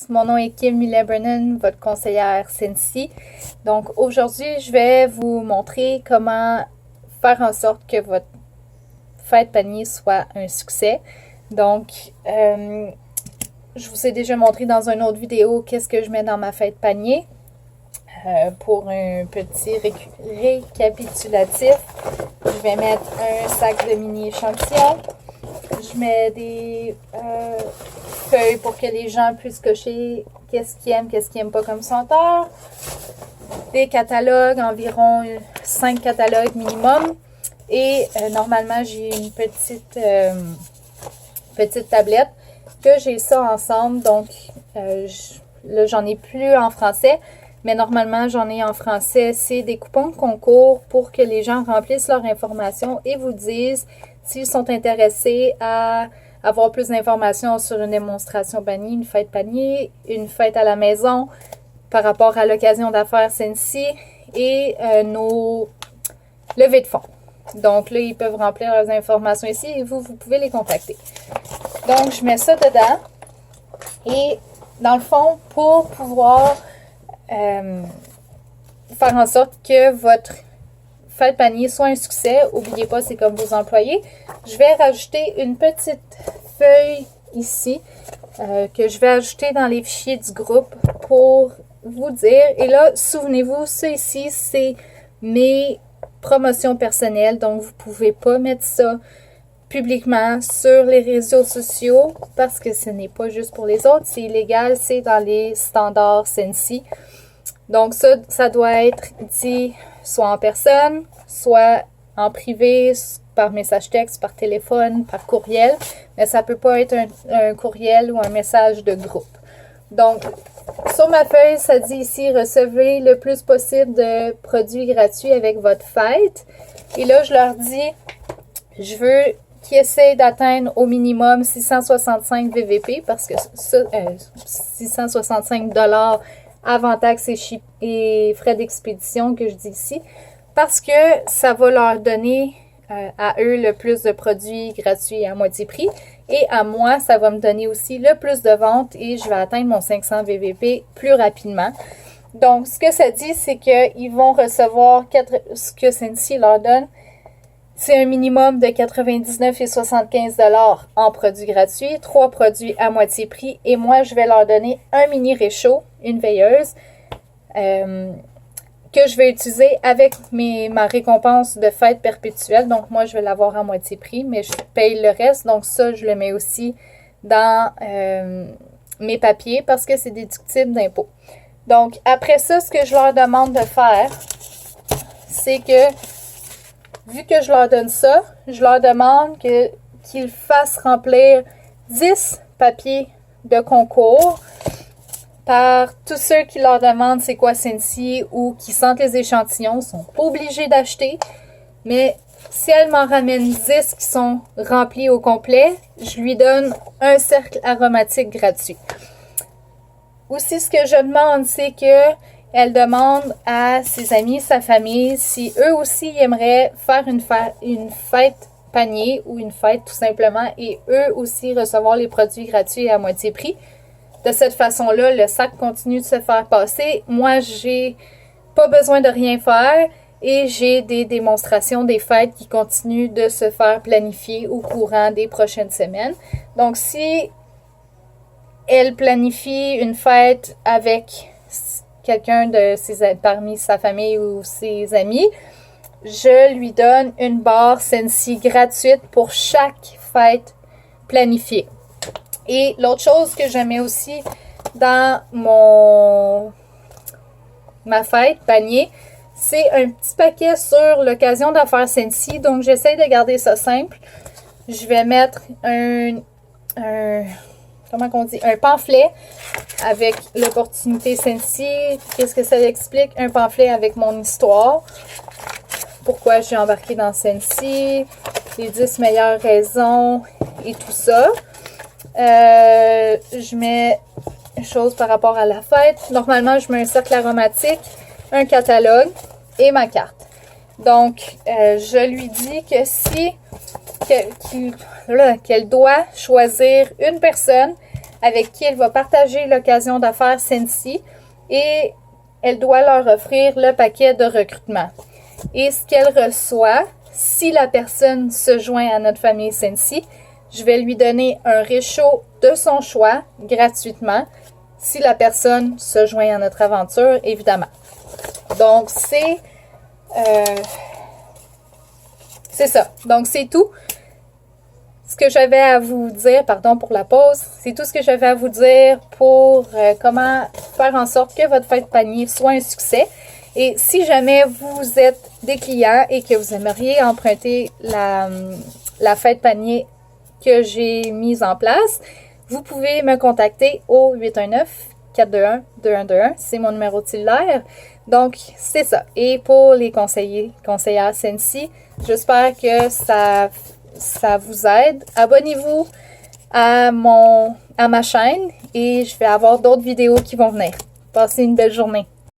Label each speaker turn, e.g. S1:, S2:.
S1: podcast. Mon nom est Kim Miller-Brennan, votre conseillère Scentsy. Donc aujourd'hui, je vais vous montrer comment faire en sorte que votre fête panier soit un succès. Donc, je vous ai déjà montré dans une autre vidéo qu'est-ce que je mets dans ma fête panier. Pour un petit récapitulatif, je vais mettre un sac de mini échantillons. Je mets des feuilles pour que les gens puissent cocher qu'est-ce qu'ils aiment pas comme senteur. Des catalogues, environ 5 catalogues minimum. Et normalement, j'ai une petite tablette que j'ai ça ensemble. Donc, là, j'en ai plus en français. Mais normalement, j'en ai en français. C'est des coupons de concours pour que les gens remplissent leur information et vous disent s'ils sont intéressés à avoir plus d'informations sur une démonstration panier, une fête panier, une fête à la maison par rapport à l'occasion d'affaires Scentsy et nos levées de fonds. Donc là, ils peuvent remplir leurs informations ici et vous pouvez les contacter. Donc, je mets ça dedans. Et dans le fond, pour pouvoir faire en sorte que votre fête panier soit un succès, n'oubliez pas, c'est comme vos employés. Je vais rajouter une petite feuille ici que je vais ajouter dans les fichiers du groupe pour vous dire. Et là, souvenez-vous, ça ici, c'est mes promotions personnelles. Donc, vous ne pouvez pas mettre ça publiquement sur les réseaux sociaux parce que ce n'est pas juste pour les autres. C'est illégal, c'est dans les standards Scentsy. Donc, ça doit être dit soit en personne, soit en privé, par message texte, par téléphone, par courriel. Mais ça ne peut pas être un courriel ou un message de groupe. Donc, sur ma feuille, ça dit ici, recevez le plus possible de produits gratuits avec votre fête. Et là, je leur dis, je veux qu'ils essayent d'atteindre au minimum 665 VVP parce que ça, 665 $ avant taxes et frais d'expédition que je dis ici, parce que ça va leur donner à eux le plus de produits gratuits à moitié prix et à moi, ça va me donner aussi le plus de ventes et je vais atteindre mon 500 VVP plus rapidement. Donc, ce que ça dit, c'est qu'ils vont recevoir ce que Scentsy leur donne. C'est un minimum de 99,75 $ en produits gratuits, 3 produits à moitié prix. Et moi, je vais leur donner un mini réchaud, une veilleuse, que je vais utiliser avec ma récompense de fête perpétuelle. Donc, moi, je vais l'avoir à moitié prix, mais je paye le reste. Donc, ça, je le mets aussi dans mes papiers parce que c'est déductible d'impôt. Donc, après ça, ce que je leur demande de faire, c'est que vu que je leur donne ça, je leur demande qu'ils fassent remplir 10 papiers de concours par tous ceux qui leur demandent c'est quoi Scentsy ou qui sentent les échantillons. Ils ne sont pas obligés d'acheter, mais si elle m'en ramène 10 qui sont remplis au complet, je lui donne un cercle aromatique gratuit. Aussi, ce que je demande, c'est que elle demande à ses amis, sa famille, si eux aussi aimeraient faire une fête panier ou une fête tout simplement et eux aussi recevoir les produits gratuits à moitié prix. De cette façon-là, le sac continue de se faire passer. Moi, j'ai pas besoin de rien faire et j'ai des démonstrations des fêtes qui continuent de se faire planifier au courant des prochaines semaines. Donc, si elle planifie une fête avec quelqu'un parmi sa famille ou ses amis, je lui donne une barre Scentsy gratuite pour chaque fête planifiée. Et l'autre chose que je mets aussi dans ma fête panier, c'est un petit paquet sur l'occasion d'affaires Scentsy. Donc, j'essaie de garder ça simple. Je vais mettre un pamphlet avec l'opportunité Scentsy. Qu'est-ce que ça explique? Un pamphlet avec mon histoire. Pourquoi j'ai embarqué dans Scentsy, les 10 meilleures raisons et tout ça. Je mets une chose par rapport à la fête. Normalement, je mets un cercle aromatique, un catalogue et ma carte. Donc, je lui dis que qu'elle doit choisir une personne avec qui elle va partager l'occasion d'affaires Scentsy et elle doit leur offrir le paquet de recrutement. Et ce qu'elle reçoit, si la personne se joint à notre famille Scentsy, je vais lui donner un réchaud de son choix gratuitement si la personne se joint à notre aventure, évidemment. Donc, c'est ça. Donc, c'est tout ce que j'avais à vous dire. Pardon pour la pause. C'est tout ce que j'avais à vous dire pour comment faire en sorte que votre fête panier soit un succès. Et si jamais vous êtes des clients et que vous aimeriez emprunter la fête panier que j'ai mise en place, vous pouvez me contacter au 819-421-2121. C'est mon numéro de cellulaire. Donc, c'est ça. Et pour les conseillères Scentsy, j'espère que ça vous aide. Abonnez-vous à ma chaîne et je vais avoir d'autres vidéos qui vont venir. Passez une belle journée.